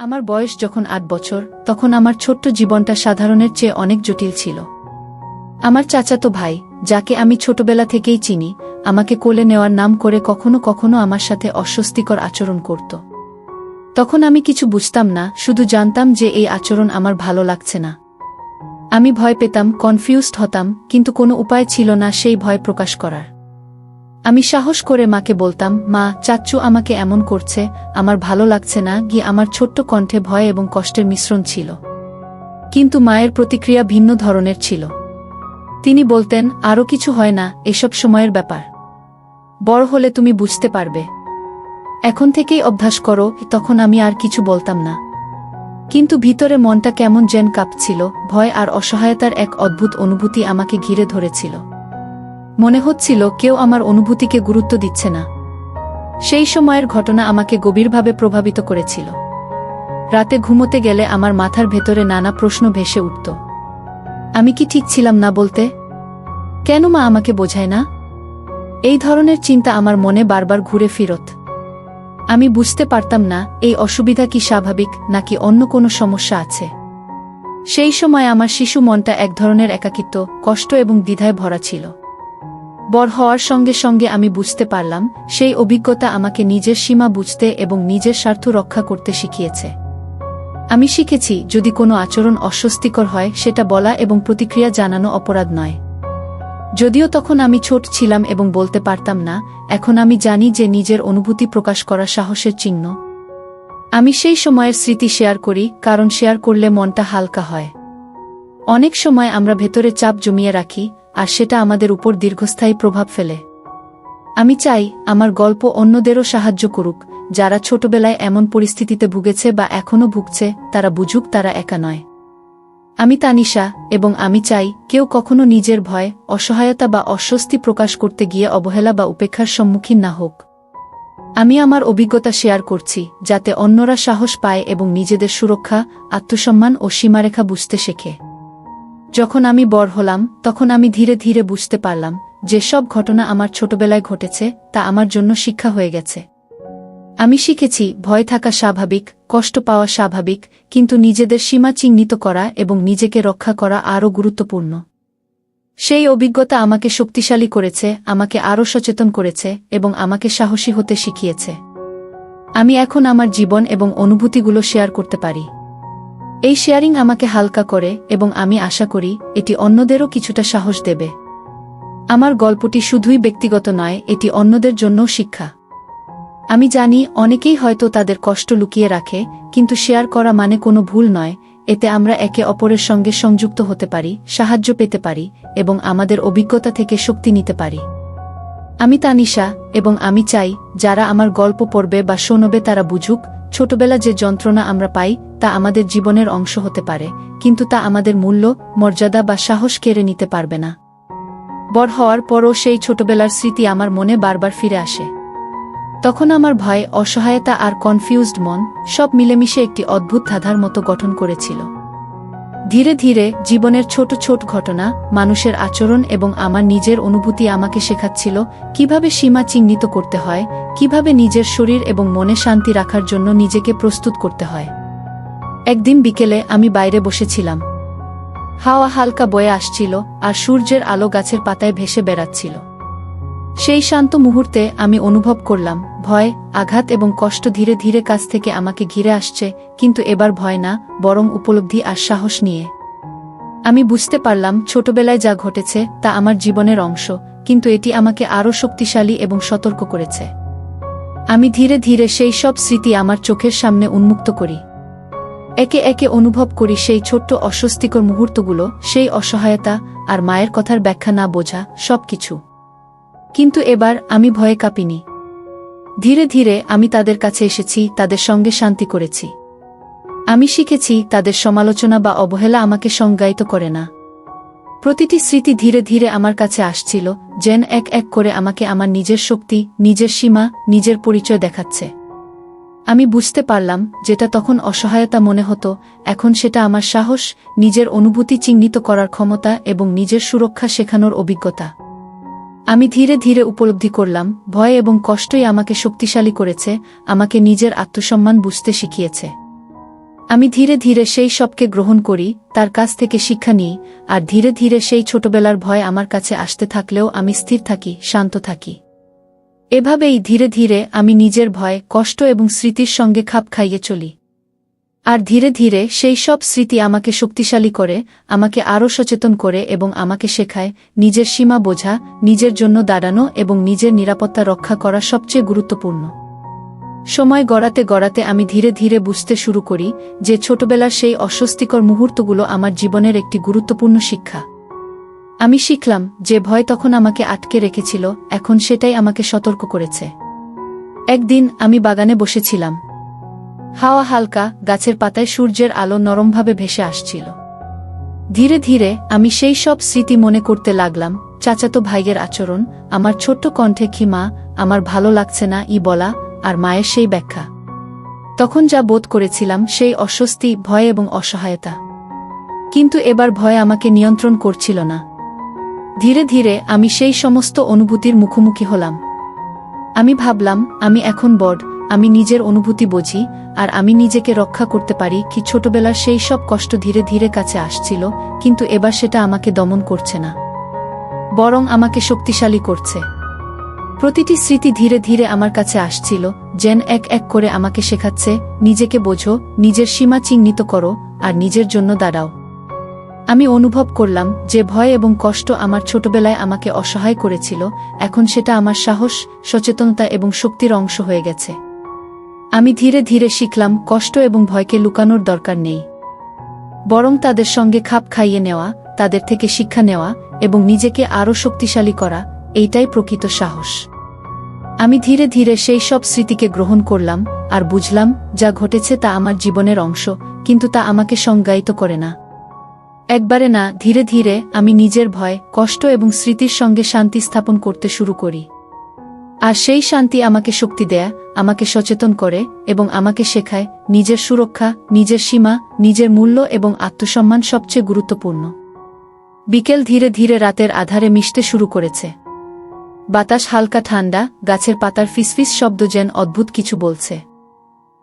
আমার বয়স যখন ৮ বছর তখন আমার ছোট্ট জীবনটা সাধারণের চেয়ে অনেক জটিল ছিল। আমার চাচাতো ভাই, যাকে আমি ছোটবেলা থেকেই চিনি, আমাকে কোলে নেওয়ার নাম করে কখনো কখনো আমার সাথে অস্বস্তিকর আচরণ করত। তখন আমি কিছু বুঝতাম না, শুধু জানতাম যে এই আচরণ আমার ভালো লাগছে না। আমি ভয় পেতাম, কনফিউজড হতাম, কিন্তু কোনো উপায় ছিল না সেই ভয় প্রকাশ করার। আমি সাহস করে মাকে বলতাম, মা, চাচ্চু আমাকে এমন করছে, আমার ভালো লাগছে না। গিয়ে আমার ছোট্ট কণ্ঠে ভয় এবং কষ্টের মিশ্রণ ছিল। কিন্তু মায়ের প্রতিক্রিয়া ভিন্ন ধরনের ছিল। তিনি বলতেন, আরও কিছু হয় না, এসব সময়ের ব্যাপার, বড় হলে তুমি বুঝতে পারবে, এখন থেকেই অভ্যাস করো। তখন আমি আর কিছু বলতাম না, কিন্তু ভিতরে মনটা কেমন যেন কাঁপছিল। ভয় আর অসহায়তার এক অদ্ভুত অনুভূতি আমাকে ঘিরে ধরেছিল। মনে হচ্ছিল কেউ আমার অনুভূতিকে গুরুত্ব দিচ্ছে না। সেই সময়ের ঘটনা আমাকে গভীরভাবে প্রভাবিত করেছিল। রাতে ঘুমোতে গেলে আমার মাথার ভেতরে নানা প্রশ্ন ভেসে উঠত। আমি কি ঠিক ছিলাম না বলতে? কেন মা আমাকে বোঝায় না? এই ধরনের চিন্তা আমার মনে বারবার ঘুরে ফিরত। আমি বুঝতে পারতাম না এই অসুবিধা কি স্বাভাবিক নাকি অন্য কোনো সমস্যা আছে। সেই সময় আমার শিশু মনটা এক ধরনের একাকিত্ব, কষ্ট এবং দ্বিধায় ভরা ছিল। বড় হওয়ার সঙ্গে সঙ্গে আমি বুঝতে পারলাম, সেই অভিজ্ঞতা আমাকে নিজের সীমা বুঝতে এবং নিজের স্বার্থ রক্ষা করতে শিখিয়েছে। আমি শিখেছি, যদি কোনো আচরণ অস্বস্তিকর হয় সেটা বলা এবং প্রতিক্রিয়া জানানো অপরাধ নয়। যদিও তখন আমি ছোট ছিলাম এবং বলতে পারতাম না, এখন আমি জানি যে নিজের অনুভূতি প্রকাশ করা সাহসের চিহ্ন। আমি সেই সময়ের স্মৃতি শেয়ার করি, কারণ শেয়ার করলে মনটা হালকা হয়। অনেক সময় আমরা ভেতরে চাপ জমিয়ে রাখি, আর সেটা আমাদের উপর দীর্ঘস্থায়ী প্রভাব ফেলে। আমি চাই আমার গল্প অন্যদেরও সাহায্য করুক, যারা ছোটবেলায় এমন পরিস্থিতিতে ভুগেছে বা এখনও ভুগছে, তারা বুঝুক তারা একা নয়। আমি তানিশা, এবং আমি চাই কেউ কখনো নিজের ভয়, অসহায়তা বা অস্বস্তি প্রকাশ করতে গিয়ে অবহেলা বা উপেক্ষার সম্মুখীন না হোক। আমি আমার অভিজ্ঞতা শেয়ার করছি, যাতে অন্যরা সাহস পায় এবং নিজেদের সুরক্ষা, আত্মসম্মান ও সীমারেখা বুঝতে শেখে। যখন আমি বড় হলাম, তখন আমি ধীরে ধীরে বুঝতে পারলাম যে সব ঘটনা আমার ছোটবেলায় ঘটেছে তা আমার জন্য শিক্ষা হয়ে গেছে। আমি শিখেছি, ভয় থাকা স্বাভাবিক, কষ্ট পাওয়া স্বাভাবিক, কিন্তু নিজেদের সীমা চিহ্নিত করা এবং নিজেকে রক্ষা করা আরও গুরুত্বপূর্ণ। সেই অভিজ্ঞতা আমাকে শক্তিশালী করেছে, আমাকে আরও সচেতন করেছে এবং আমাকে সাহসী হতে শিখিয়েছে। আমি এখন আমার জীবন এবং অনুভূতিগুলো শেয়ার করতে পারি। এই শেয়ারিং আমাকে হালকা করে এবং আমি আশা করি এটি অন্যদেরও কিছুটা সাহস দেবে। আমার গল্পটি শুধুই ব্যক্তিগত নয়, এটি অন্যদের জন্যও শিক্ষা। আমি জানি অনেকেই হয়তো তাদের কষ্ট লুকিয়ে রাখে, কিন্তু শেয়ার করা মানে কোনো ভুল নয়। এতে আমরা একে অপরের সঙ্গে সংযুক্ত হতে পারি, সাহায্য পেতে পারি এবং আমাদের অভিজ্ঞতা থেকে শক্তি নিতে পারি। আমি তানিশা, এবং আমি চাই যারা আমার গল্প পড়বে বা শোনবে তারা বুঝুক, ছোটবেলা যে যন্ত্রণা আমরা পাই তা আমাদের জীবনের অংশ হতে পারে, কিন্তু তা আমাদের মূল্য, মর্যাদা বা সাহস কেড়ে নিতে পারবে না। বড় হওয়ার পরও সেই ছোটবেলার স্মৃতি আমার মনে বারবার ফিরে আসে। তখন আমার ভয়, অসহায়তা আর কনফিউজড মন সব মিলেমিশে একটি অদ্ভুত ধাঁধার মতো গঠন করেছিল। ধীরে ধীরে জীবনের ছোট ছোট ঘটনা, মানুষের আচরণ এবং আমার নিজের অনুভূতি আমাকে শেখাচ্ছিল কিভাবে সীমা চিহ্নিত করতে হয়, কিভাবে নিজের শরীর এবং মনে শান্তি রাখার জন্য নিজেকে প্রস্তুত করতে হয়। একদিন বিকেলে আমি বাইরে বসেছিলাম। হাওয়া হালকা বয়ে আসছিল আর সূর্যের আলো গাছের পাতায় ভেসে বেড়াচ্ছিল। সেই শান্ত মুহূর্তে আমি অনুভব করলাম, ভয়, আঘাত এবং কষ্ট ধীরে ধীরে কাছ থেকে আমাকে ঘিরে আসছে, কিন্তু এবার ভয় না, বরং উপলব্ধি আর সাহস নিয়ে। আমি বুঝতে পারলাম ছোটবেলায় যা ঘটেছে তা আমার জীবনের অংশ, কিন্তু এটি আমাকে আরও শক্তিশালী এবং সতর্ক করেছে। আমি ধীরে ধীরে সেই সব স্মৃতি আমার চোখের সামনে উন্মুক্ত করি। একে একে অনুভব করি সেই ছোট্ট অস্বস্তিকর মুহূর্তগুলো, সেই অসহায়তা আর মায়ের কথার ব্যাখ্যা না বোঝা সবকিছু। কিন্তু এবার আমি ভয়ে কাঁপিনি। ধীরে ধীরে আমি তাদের কাছে এসেছি, তাদের সঙ্গে শান্তি করেছি। আমি শিখেছি তাদের সমালোচনা বা অবহেলা আমাকে সংজ্ঞায়িত করে না। প্রতিটি স্মৃতি ধীরে ধীরে আমার কাছে আসছিল, যেন এক এক করে আমাকে আমার নিজের শক্তি, নিজের সীমা, নিজের পরিচয় দেখাচ্ছে। আমি বুঝতে পারলাম, যেটা তখন অসহায়তা মনে হতো, এখন সেটা আমার সাহস, নিজের অনুভূতি চিহ্নিত করার ক্ষমতা এবং নিজের সুরক্ষা শেখানোর অভিজ্ঞতা। আমি ধীরে ধীরে উপলব্ধি করলাম, ভয় এবং কষ্টই আমাকে শক্তিশালী করেছে, আমাকে নিজের আত্মসম্মান বুঝতে শিখিয়েছে। আমি ধীরে ধীরে সেই সবকে গ্রহণ করি, তার কাছ থেকে শিক্ষা নিই, আর ধীরে ধীরে সেই ছোটবেলার ভয় আমার কাছে আসতে থাকলেও আমি স্থির থাকি, শান্ত থাকি। এভাবেই ধীরে ধীরে আমি নিজের ভয়, কষ্ট এবং স্মৃতির সঙ্গে খাপ খাইয়ে চলি। আর ধীরে ধীরে সেই সব স্মৃতি আমাকে শক্তিশালী করে, আমাকে আরও সচেতন করে এবং আমাকে শেখায় নিজের সীমা বোঝা, নিজের জন্য দাঁড়ানো এবং নিজের নিরাপত্তা রক্ষা করা সবচেয়ে গুরুত্বপূর্ণ। সময় গড়াতে গড়াতে আমি ধীরে ধীরে বুঝতে শুরু করি যে ছোটবেলার সেই অস্বস্তিকর মুহূর্তগুলো আমার জীবনের একটি গুরুত্বপূর্ণ শিক্ষা। আমি শিখলাম যে ভয় তখন আমাকে আটকে রেখেছিল, এখন সেটাই আমাকে সতর্ক করেছে। একদিন আমি বাগানে বসেছিলাম। হাওয়া হালকা, গাছের পাতায় সূর্যের আলো নরমভাবে ভেসে আসছিল। ধীরে ধীরে আমি সেই সব স্মৃতি মনে করতে লাগলাম, চাচাতো ভাইয়ের আচরণ, আমার ছোট্ট কণ্ঠে কি মা, আমার ভালো লাগছে না বলা, আর মায়ের সেই ব্যাখ্যা। তখন যা বোধ করেছিলাম সেই অস্বস্তি, ভয় এবং অসহায়তা। কিন্তু এবার ভয় আমাকে নিয়ন্ত্রণ করছিল না। ধীরে ধীরে আমি সেই সমস্ত অনুভূতির মুখোমুখি হলাম। আমি ভাবলাম, আমি এখন বড়, আমি নিজের অনুভূতি বুঝি, আর আমি নিজেকে রক্ষা করতে পারি। কি ছোটবেলার সেই সব কষ্ট ধীরে ধীরে কাছে আসছিল, কিন্তু এবার সেটা আমাকে দমন করছে না, বরং আমাকে শক্তিশালী করছে। প্রতিটি স্মৃতি ধীরে ধীরে আমার কাছে আসছিল, যেন এক এক করে আমাকে শেখাচ্ছে, নিজেকে বোঝো, নিজের সীমা চিহ্নিত করো, আর নিজের জন্য দাঁড়াও। আমি অনুভব করলাম যে ভয় এবং কষ্ট আমার ছোটবেলায় আমাকে অসহায় করেছিল, এখন সেটা আমার সাহস, সচেতনতা এবং শক্তির অংশ হয়ে গেছে। আমি ধীরে ধীরে শিখলাম কষ্ট এবং ভয়কে লুকানোর দরকার নেই, বরং তাদের সঙ্গে খাপ খাইয়ে নেওয়া, তাদের থেকে শিক্ষা নেওয়া এবং নিজেকে আরও শক্তিশালী করা, এইটাই প্রকৃত সাহস। আমি ধীরে ধীরে সেই সব স্মৃতিকে গ্রহণ করলাম আর বুঝলাম যা ঘটেছে তা আমার জীবনের অংশ, কিন্তু তা আমাকে সংজ্ঞায়িত করে না। একবারে না, ধীরে ধীরে আমি নিজের ভয়, কষ্ট এবং স্মৃতির সঙ্গে শান্তি স্থাপন করতে শুরু করি। আর সেই শান্তি আমাকে শক্তি দেয়, আমাকে সচেতন করে এবং আমাকে শেখায় নিজের সুরক্ষা, নিজের সীমা, নিজের মূল্য এবং আত্মসম্মান সবচেয়ে গুরুত্বপূর্ণ। বিকেল ধীরে ধীরে রাতের আধারে মিশতে শুরু করেছে। বাতাস হালকা ঠান্ডা, গাছের পাতার ফিসফিস শব্দ যেন অদ্ভুত কিছু বলছে।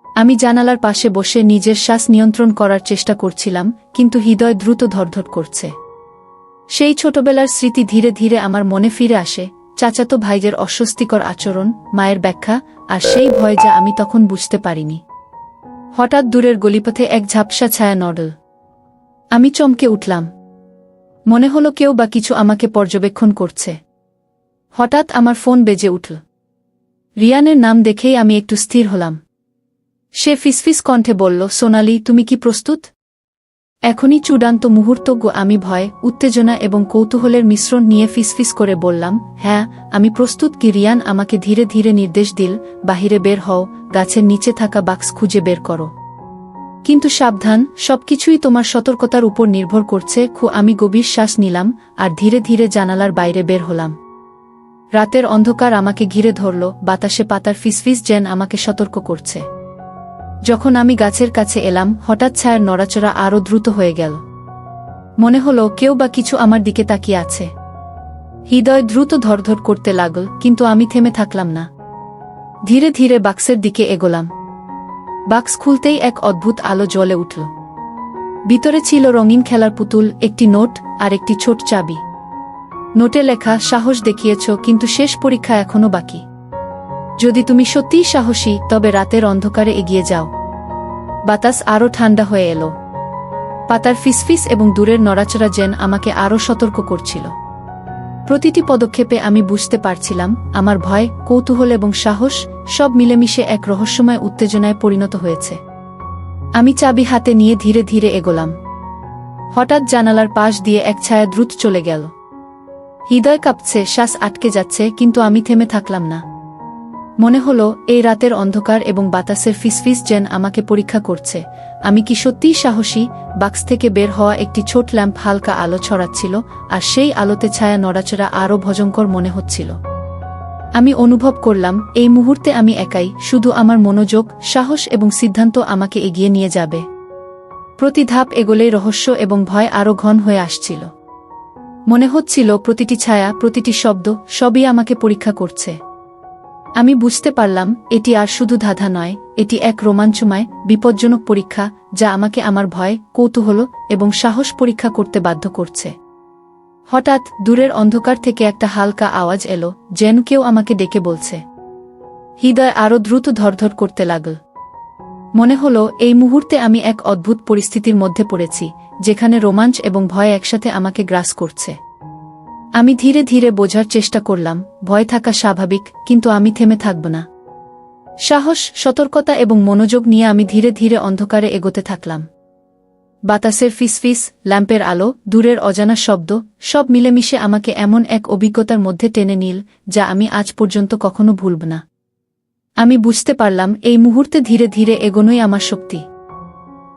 আমি জানালার পাশে বসে নিজের শ্বাস নিয়ন্ত্রণ করার চেষ্টা করছিলাম, কিন্তু হৃদয় দ্রুত ধড়ধড় করছে। সেই ছোটবেলার স্মৃতি ধীরে ধীরে আমার মনে ফিরে আসে, চাচাতো ভাইয়ের অস্বস্তিকর আচরণ, মায়ের ব্যাখ্যা, আর সেই ভয় যা আমি তখন বুঝতে পারিনি। হঠাৎ দূরের গলিপথে এক ঝাপসা ছায়া নড়ল। আমি চমকে উঠলাম। মনে হলো কেউ বা কিছু আমাকে পর্যবেক্ষণ করছে। হঠাৎ আমার ফোন বেজে উঠল। রিয়ানের নাম দেখেই আমি একটু স্থির হলাম। সে ফিসফিস কণ্ঠে বলল, সোনালি, তুমি কি প্রস্তুত? এখনই চূড়ান্ত মুহূর্ত গো। আমি ভয়, উত্তেজনা এবং কৌতূহলের মিশ্রণ নিয়ে ফিসফিস করে বললাম, হ্যাঁ, আমি প্রস্তুত। কি? রিয়ান আমাকে ধীরে ধীরে নির্দেশ দিল, বাহিরে বের হও, গাছের নিচে থাকা বাক্স খুঁজে বের করো। কিন্তু সাবধান, সবকিছুই তোমার সতর্কতার উপর নির্ভর করছে। আমি গভীর শ্বাস নিলাম আর ধীরে ধীরে জানালার বাইরে বের হলাম। রাতের অন্ধকার আমাকে ঘিরে ধরল, বাতাসে পাতার ফিসফিস যেন আমাকে সতর্ক করছে। যখন আমি গাছের কাছে এলাম, হঠাৎ ছায়ার নড়াচড়া আরও দ্রুত হয়ে গেল। মনে হলো কেউ বা কিছু আমার দিকে তাকিয়ে আছে। হৃদয় দ্রুত ধড়ধড় করতে লাগল, কিন্তু আমি থেমে থাকলাম না। ধীরে ধীরে বাক্সের দিকে এগোলাম। বাক্স খুলতেই এক অদ্ভুত আলো জ্বলে উঠল। ভিতরে ছিল রঙিন খেলার পুতুল, একটি নোট আর একটি ছোট চাবি। নোটে লেখা, সাহস দেখিয়েছ, কিন্তু শেষ পরীক্ষা এখনো বাকি। যদি তুমি সত্যিই সাহসী, তবে রাতের অন্ধকারে এগিয়ে যাও। বাতাস আরও ঠান্ডা হয়ে এলো। পাতার ফিসফিস এবং দূরের নড়াচড়া যেন আমাকে আরও সতর্ক করছিল। প্রতিটি পদক্ষেপে আমি বুঝতে পারছিলাম আমার ভয়, কৌতূহল এবং সাহস সব মিলেমিশে এক রহস্যময় উত্তেজনায় পরিণত হয়েছে। আমি চাবি হাতে নিয়ে ধীরে ধীরে এগোলাম। হঠাৎ জানালার পাশ দিয়ে এক ছায়া দ্রুত চলে গেল। হৃদয় কাঁপছে, শ্বাস আটকে যাচ্ছে, কিন্তু আমি থেমে থাকলাম না। মনে হলো এই রাতের অন্ধকার এবং বাতাসের ফিসফিস যেন আমাকে পরীক্ষা করছে, আমি কি সত্যিই সাহসী। বাক্স থেকে বের হওয়া একটি ছোট ল্যাম্প হালকা আলো ছড়াচ্ছিল, আর সেই আলোতে ছায়া নড়াচড়া আরও ভয়ঙ্কর মনে হচ্ছিল। আমি অনুভব করলাম এই মুহূর্তে আমি একাই, শুধু আমার মনোযোগ, সাহস এবং সিদ্ধান্ত আমাকে এগিয়ে নিয়ে যাবে। প্রতি ধাপ এগোলেই রহস্য এবং ভয় আরও ঘন হয়ে আসছিল। মনে হচ্ছিল প্রতিটি ছায়া, প্রতিটি শব্দ, সবই আমাকে পরীক্ষা করছে। আমি বুঝতে পারলাম এটি আর শুধু ধাঁধা নয়, এটি এক রোমাঞ্চময় বিপজ্জনক পরীক্ষা যা আমাকে আমার ভয়, কৌতূহল এবং সাহস পরীক্ষা করতে বাধ্য করছে। হঠাৎ দূরের অন্ধকার থেকে একটা হালকা আওয়াজ এলো, যেন কেউ আমাকে ডেকে বলছে। হৃদয় আরও দ্রুত ধড়ধড় করতে লাগল। মনে হলো এই মুহূর্তে আমি এক অদ্ভুত পরিস্থিতির মধ্যে পড়েছি, যেখানে রোমাঞ্চ এবং ভয় একসাথে আমাকে গ্রাস করছে। আমি ধীরে ধীরে বোঝার চেষ্টা করলাম, ভয় থাকা স্বাভাবিক, কিন্তু আমি থেমে থাকব না। সাহস, সতর্কতা এবং মনোযোগ নিয়ে আমি ধীরে ধীরে অন্ধকারে এগোতে থাকলাম। বাতাসের ফিসফিস, ল্যাম্পের আলো, দূরের অজানা শব্দ, সব মিলেমিশে আমাকে এমন এক অভিজ্ঞতার মধ্যে টেনে নিল যা আমি আজ পর্যন্ত কখনো ভুলব না। আমি বুঝতে পারলাম এই মুহূর্তে ধীরে ধীরে এগোনোই আমার শক্তি।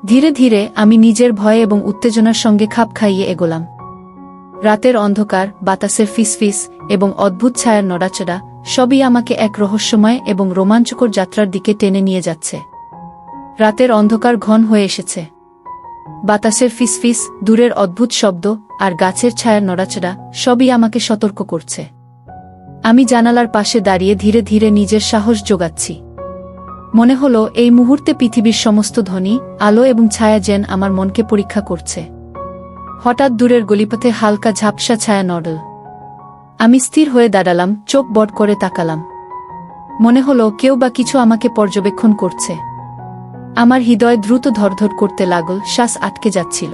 ধীরে ধীরে আমি নিজের ভয় এবং উত্তেজনার সঙ্গে খাপ খাইয়ে এগোলাম। রাতের অন্ধকার, বাতাসের ফিসফিস এবং অদ্ভুত ছায়ার নড়াচড়া সবই আমাকে এক রহস্যময় এবং রোমাঞ্চকর যাত্রার দিকে টেনে নিয়ে যাচ্ছে। রাতের অন্ধকার ঘন হয়ে এসেছে। বাতাসের ফিসফিস, দূরের অদ্ভুত শব্দ আর গাছের ছায়ার নড়াচড়া সবই আমাকে সতর্ক করছে। আমি জানালার পাশে দাঁড়িয়ে ধীরে ধীরে নিজের সাহস জোগাচ্ছি। মনে হলো এই মুহূর্তে পৃথিবীর সমস্ত ধ্বনি, আলো এবং ছায়া যেন আমার মনকে পরীক্ষা করছে। হঠাৎ দূরের গলিপথে হালকা ঝাপসা ছায়া নড়ল। আমি স্থির হয়ে দাঁড়ালাম, চোখ বড় করে তাকালাম। মনে হলো কেউ বা কিছু আমাকে পর্যবেক্ষণ করছে। আমার হৃদয় দ্রুত ধড়ধড় করতে লাগল, শ্বাস আটকে যাচ্ছিল।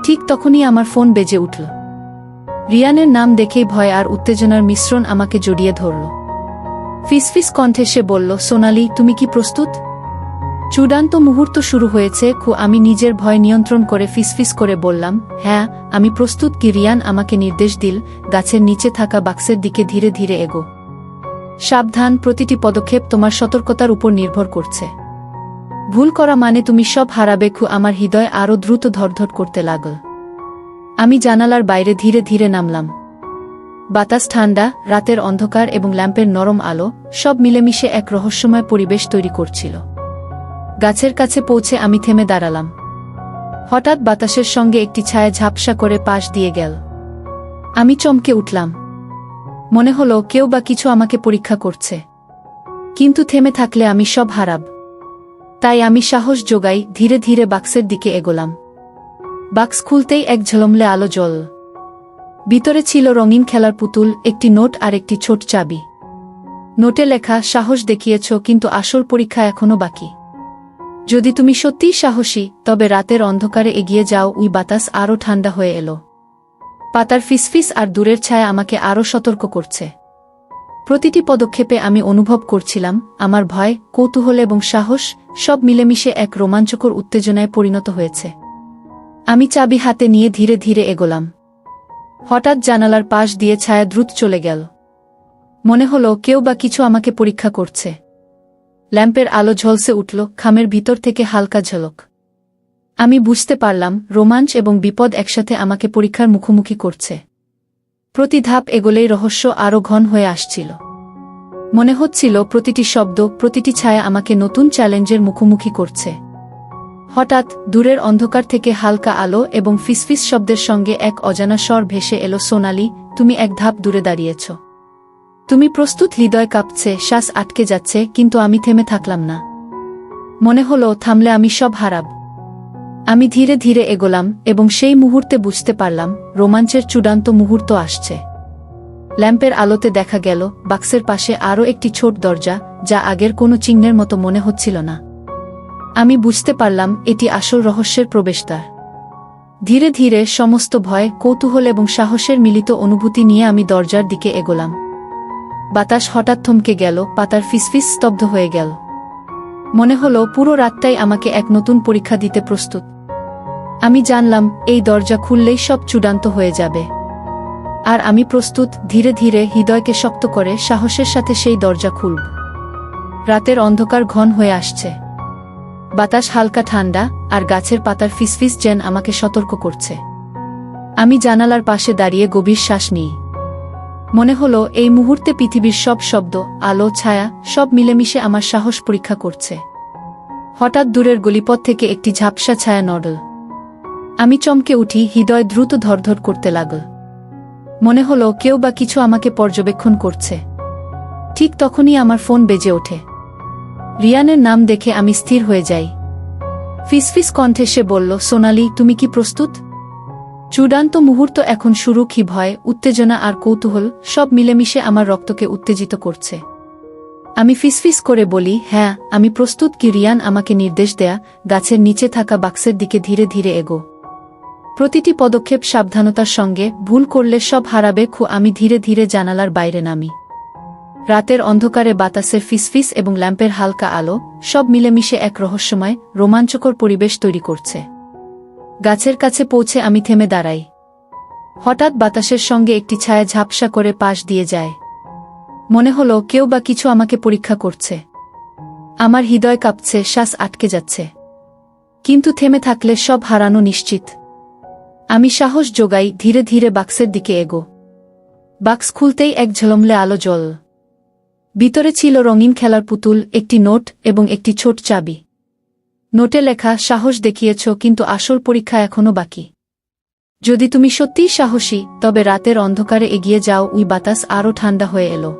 ঠিক তখনই আমার ফোন বেজে উঠল। রিয়ানের নাম দেখেই ভয় আর উত্তেজনার মিশ্রণ আমাকে জড়িয়ে ধরল। ফিসফিস কণ্ঠে সে বলল, সোনালি, তুমি কি প্রস্তুত? চূড়ান্ত মুহূর্ত শুরু হয়েছে। আমি নিজের ভয় নিয়ন্ত্রণ করে ফিসফিস করে বললাম, হ্যাঁ, আমি প্রস্তুত। কি? রিয়ান আমাকে নির্দেশ দিল, গাছের নিচে থাকা বাক্সের দিকে ধীরে ধীরে এগো। সাবধান, প্রতিটি পদক্ষেপ তোমার সতর্কতার উপর নির্ভর করছে। ভুল করা মানে তুমি সব হারাবে। আমার হৃদয় আরও দ্রুত ধড়ধড় করতে লাগল। আমি জানালার বাইরে ধীরে ধীরে নামলাম। বাতাস ঠান্ডা, রাতের অন্ধকার এবং ল্যাম্পের নরম আলো সব মিলেমিশে এক রহস্যময় পরিবেশ তৈরি করছিল। গাছের কাছে পৌঁছে আমি থেমে দাঁড়ালাম। হঠাৎ বাতাসের সঙ্গে একটি ছায়া ঝাপসা করে পাশ দিয়ে গেল। আমি চমকে উঠলাম। মনে হলো কেউ বা কিছু আমাকে পরীক্ষা করছে। কিন্তু থেমে থাকলে আমি সব হারাব। তাই আমি সাহস জোগাই, ধীরে ধীরে বাক্সের দিকে এগোলাম। বাক্স খুলতেই এক ঝলমলে আলো জ্বলল। ভিতরে ছিল রঙিন খেলার পুতুল, একটি নোট আর একটি ছোট চাবি। নোটে লেখা, সাহস দেখিয়েছ, কিন্তু আসল পরীক্ষা এখনো বাকি। যদি তুমি সত্যিই সাহসী, তবে রাতের অন্ধকারে এগিয়ে যাও। ওই বাতাস আরও ঠান্ডা হয়ে এলো। পাতার ফিসফিস আর দূরের ছায়া আমাকে আরও সতর্ক করছে। প্রতিটি পদক্ষেপে আমি অনুভব করছিলাম আমার ভয়, কৌতূহল এবং সাহস সব মিলেমিশে এক রোমাঞ্চকর উত্তেজনায় পরিণত হয়েছে। আমি চাবি হাতে নিয়ে ধীরে ধীরে এগোলাম। হঠাৎ জানালার পাশ দিয়ে ছায়া দ্রুত চলে গেল। মনে হলো কেউ বা কিছু আমাকে পরীক্ষা করছে। ল্যাম্পের আলো ঝলসে উঠল, খামের ভিতর থেকে হালকা ঝলক। আমি বুঝতে পারলাম রোমাঞ্চ এবং বিপদ একসাথে আমাকে পরীক্ষার মুখোমুখি করছে। প্রতি ধাপ এগোলেই রহস্য আরও ঘন হয়ে আসছিল। মনে হচ্ছিল প্রতিটি শব্দ, প্রতিটি ছায়া আমাকে নতুন চ্যালেঞ্জের মুখোমুখি করছে। হঠাৎ দূরের অন্ধকার থেকে হালকা আলো এবং ফিসফিস শব্দের সঙ্গে এক অজানা স্বর ভেসে এলো, সোনালি, তুমি এক ধাপ দূরে দাঁড়িয়েছ। তুমি প্রস্তুত? হৃদয় কাঁপছে, শ্বাস আটকে যাচ্ছে, কিন্তু আমি থেমে থাকলাম না। মনে হলো থামলে আমি সব হারাব। আমি ধীরে ধীরে এগোলাম এবং সেই মুহূর্তে বুঝতে পারলাম রোমাঞ্চের চূড়ান্ত মুহূর্ত আসছে। ল্যাম্পের আলোতে দেখা গেল বাক্সের পাশে আরও একটি ছোট দরজা, যা আগের কোনো চিহ্নের মতো মনে হচ্ছিল না। আমি বুঝতে পারলাম এটি আসল রহস্যের প্রবেশদ্বার। ধীরে ধীরে সমস্ত ভয়, কৌতূহল এবং সাহসের মিলিত অনুভূতি নিয়ে আমি দরজার দিকে এগোলাম। বাতাস হঠাৎ থমকে গেল, পাতার ফিসফিস স্তব্ধ হয়ে গেল। মনে হলো পুরো রাতটাই আমাকে এক নতুন পরীক্ষা দিতে প্রস্তুত। আমি জানলাম এই দরজা খুললেই সব চূড়ান্ত হয়ে যাবে। আর আমি প্রস্তুত। ধীরে ধীরে হৃদয়কে শক্ত করে সাহসের সাথে সেই দরজা খুলব। রাতের অন্ধকার ঘন হয়ে আসছে। বাতাস হালকা ঠান্ডা, আর গাছের পাতার ফিসফিস যেন আমাকে সতর্ক করছে। আমি জানালার পাশে দাঁড়িয়ে গভীর শ্বাস নিই। মনে হলো এই মুহূর্তে পৃথিবীর সব শব্দ, আলো, ছায়া সব মিলেমিশে আমার সাহস পরীক্ষা করছে। হঠাৎ দূরের গলিপথ থেকে একটি ঝাপসা ছায়া নড়ল। আমি চমকে উঠি, হৃদয় দ্রুত ধড়ধড় করতে লাগল। মনে হলো কেউ বা কিছু আমাকে পর্যবেক্ষণ করছে। ঠিক তখনই আমার ফোন বেজে ওঠে। রিয়ানের নাম দেখে আমি স্থির হয়ে যাই। ফিসফিস কণ্ঠে সে বলল, সোনালি, তুমি কি প্রস্তুত? চূড়ান্ত মুহূর্ত এখন শুরু। কি ভয়, উত্তেজনা আর কৌতূহল সব মিলেমিশে আমার রক্তকে উত্তেজিত করছে। আমি ফিসফিস করে বলি, হ্যাঁ আমি প্রস্তুত। কি রিয়ান আমাকে নির্দেশ দেয়া, গাছের নিচে থাকা বাক্সের দিকে ধীরে ধীরে এগো। প্রতিটি পদক্ষেপ সাবধানতার সঙ্গে, ভুল করলে সব হারাবে। আমি ধীরে ধীরে জানালার বাইরে নামি। রাতের অন্ধকারে বাতাসের ফিসফিস এবং ল্যাম্পের হালকা আলো সব মিলেমিশে এক রহস্যময়, রোমাঞ্চকর পরিবেশ তৈরি করছে। গাছের কাছে পৌঁছে আমি থেমে দাঁড়াই। হঠাৎ বাতাসের সঙ্গে একটি ছায়া ঝাপসা করে পাশ দিয়ে যায়। মনে হলো কেউ বা কিছু আমাকে পরীক্ষা করছে। আমার হৃদয় কাঁপছে, শ্বাস আটকে যাচ্ছে। কিন্তু থেমে থাকলে সব হারানো নিশ্চিত। আমি সাহস জোগাই, ধীরে ধীরে বাক্সের দিকে এগো। বাক্স খুলতেই এক ঝলমলে আলো জ্বল। ভিতরে ছিল রঙিন খেলার পুতুল, একটি নোট এবং একটি ছোট চাবি। নোটে লেখা, সাহস দেখিয়েছ, কিন্তু আসল পরীক্ষা এখনো বাকি। যদি তুমি সত্যিই সাহসী, তবে রাতের অন্ধকারে এগিয়ে যাও। ওই বাতাস আরও ঠান্ডা হয়ে এলো।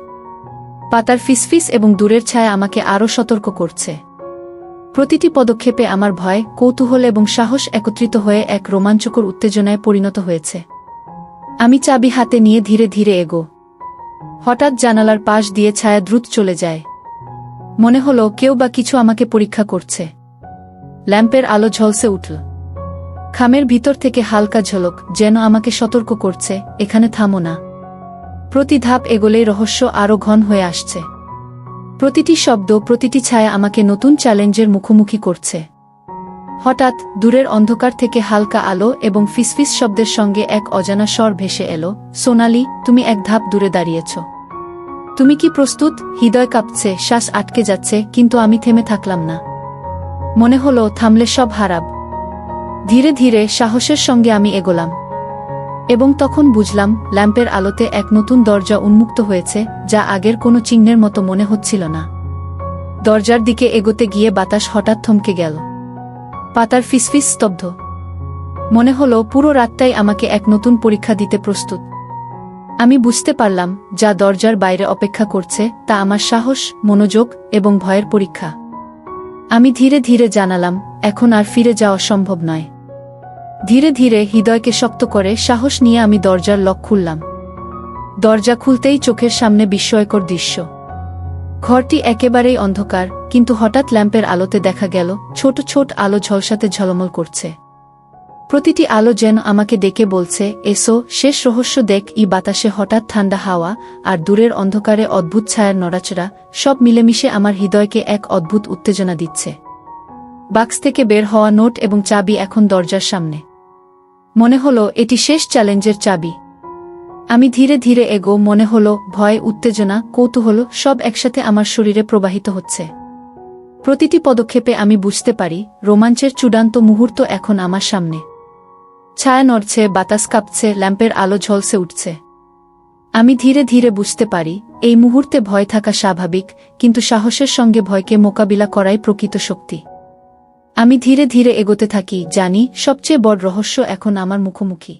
পাতার ফিসফিস এবং দূরের ছায়া আমাকে আরও সতর্ক করছে। প্রতিটি পদক্ষেপে আমার ভয়, কৌতূহল এবং সাহস একত্রিত হয়ে এক রোমাঞ্চকর উত্তেজনায় পরিণত হয়েছে। আমি চাবি হাতে নিয়ে ধীরে ধীরে এগো। হঠাৎ জানালার পাশ দিয়ে ছায়া দ্রুত চলে যায়। মনে হলো কেউ বা কিছু আমাকে পরীক্ষা করছে। ল্যাম্পের আলো ঝলসে উঠল। খামের ভিতর থেকে হালকা ঝলক, যেন আমাকে সতর্ক করছে, এখানে থামো না। প্রতি ধাপ এগোলেই রহস্য আরও ঘন হয়ে আসছে। প্রতিটি শব্দ, প্রতিটি ছায়া আমাকে নতুন চ্যালেঞ্জের মুখোমুখি করছে। হঠাৎ দূরের অন্ধকার থেকে হালকা আলো এবং ফিসফিস শব্দের সঙ্গে এক অজানা স্বর ভেসে এলো, সোনালি, তুমি এক ধাপ দূরে দাঁড়িয়েছ। তুমি কি প্রস্তুত? হৃদয় কাঁপছে, শ্বাস আটকে যাচ্ছে, কিন্তু আমি থেমে থাকলাম না। মনে হলো থামলে সব হারাব। ধীরে ধীরে সাহসের সঙ্গে আমি এগোলাম। এবং তখন বুঝলাম, ল্যাম্পের আলোতে এক নতুন দরজা উন্মুক্ত হয়েছে, যা আগের কোনো চিহ্নের মতো মনে হচ্ছিল না। দরজার দিকে এগোতে গিয়ে বাতাস হঠাৎ থমকে গেল। পাতার ফিসফিস স্তব্ধ। মনে হলো পুরো রাতটাই আমাকে এক নতুন পরীক্ষা দিতে প্রস্তুত। আমি বুঝতে পারলাম, যা দরজার বাইরে অপেক্ষা করছে তা আমার সাহস, মনোযোগ এবং ভয়ের পরীক্ষা। আমি ধীরে ধীরে জানালাম, এখন আর ফিরে যাওয়া সম্ভব নয়। ধীরে ধীরে হৃদয়কে শক্ত করে সাহস নিয়ে আমি দরজার লক খুললাম। দরজা খুলতেই চোখের সামনে বিস্ময়কর দৃশ্য। ঘরটি একেবারেই অন্ধকার, কিন্তু হঠাৎ ল্যাম্পের আলোতে দেখা গেল ছোট ছোট আলো ঝলসাতে ঝলমল করছে। প্রতিটি আলো যেন আমাকে ডেকে বলছে, এসো, শেষ রহস্য দেখ। ই বাতাসে হঠাৎ ঠান্ডা হাওয়া আর দূরের অন্ধকারে অদ্ভুত ছায়ার নড়াচড়া সব মিলেমিশে আমার হৃদয়কে এক অদ্ভুত উত্তেজনা দিচ্ছে। বাক্স থেকে বের হওয়া নোট এবং চাবি এখন দরজার সামনে। মনে হলো এটি শেষ চ্যালেঞ্জের চাবি। আমি ধীরে ধীরে এগো। মনে হলো ভয়, উত্তেজনা, কৌতূহল সব একসাথে আমার শরীরে প্রবাহিত হচ্ছে। প্রতিটি পদক্ষেপে আমি বুঝতে পারি, রোমাঞ্চের চূড়ান্ত মুহূর্ত এখন আমার সামনে। ছায়া নড়ছে, বাতাস কাঁপছে, ল্যাম্পের আলো ঝলসে উঠছে। আমি ধীরে ধীরে বুঝতে পারি, এই মুহূর্তে ভয় থাকা স্বাভাবিক, কিন্তু সাহসের সঙ্গে ভয়কে মোকাবিলা করাই প্রকৃত শক্তি। আমি ধীরে ধীরে এগোতে থাকি, জানি সবচেয়ে বড় রহস্য এখন আমার মুখোমুখি।